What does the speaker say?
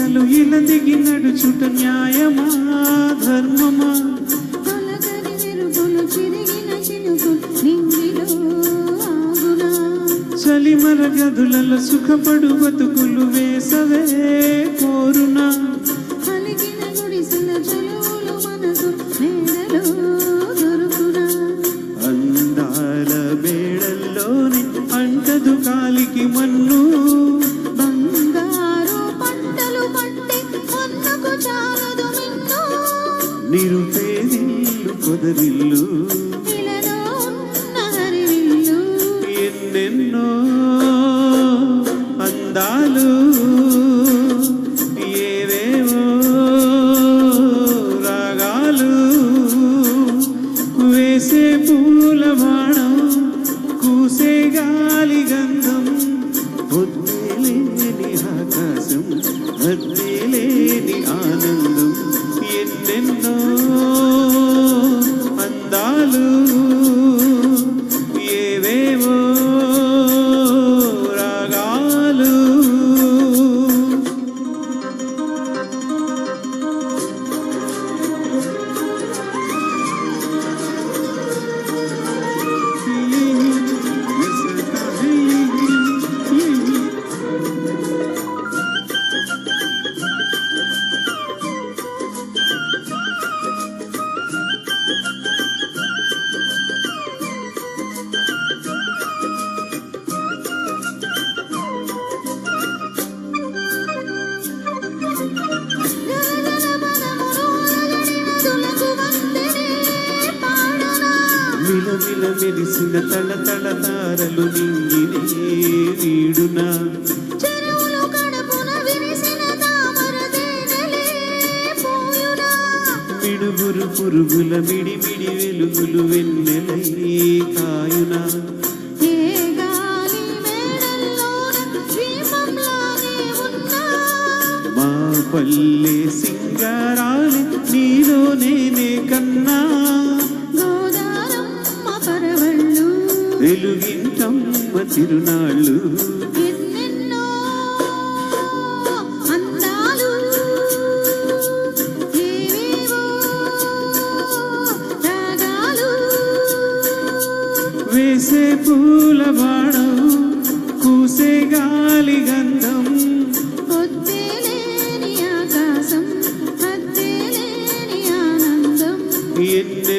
ఇలలు ఇలా దిగి నడుచుట న్యాయమా ధర్మమా తొలగని వెలుగులు చిరిగిన చినుకులు నింగిలో ఆగునా చలిమల గదులలో సుఖపడు బతుకులు వేసవే కోరునా కలిగిన గుడిసెల చెలువులు మనసు మేడలో దొరుకునా అందాల మేడల్లోని అంటదు కాలికి మన్ను బంగారు పంటలు పంటే మన్నకు చాలదు మిన్ను నిరుపేదిల్లు కొదరిల్లు ఇలలో ఉన్న హరివిల్లు ఎన్నెన్నో అందాలు ఏవేవో రాగాలు వేసే పూల బాణం కూసే గాలి గంధం పొద్దులేని ఆకాశం హద్దులేని ఆనందం ఎన్నెన్నో అందాలు ఏవేవో రాగాలు మిలమిల మెరిసిన తళ తళ తారలు నింగినే వీడునా చెరువులు కడుపున విరిసిన తామర తేనెలే పూయునా మిడుగురు పురుగుల మిడిమిడి వెలుగులు వెన్నెలై కాయునా ఏ గాలి మేడల్లోన దీపంలాగే ఉన్నా మా పల్లె సింగారాలు నీలో నేనే కన్నా గోదారమ్మ పరవళ్ళు వెలుగింటమ్మ తిరునాళ్ళు ఎన్నెన్నో అందాలు ఏవేవో రాగాలు వేసే పూల బాణం కూసే గాలి గంధం పొద్దేలేని ఆకాశం హద్దేలేని ఆనందం ఎన్నెన్నో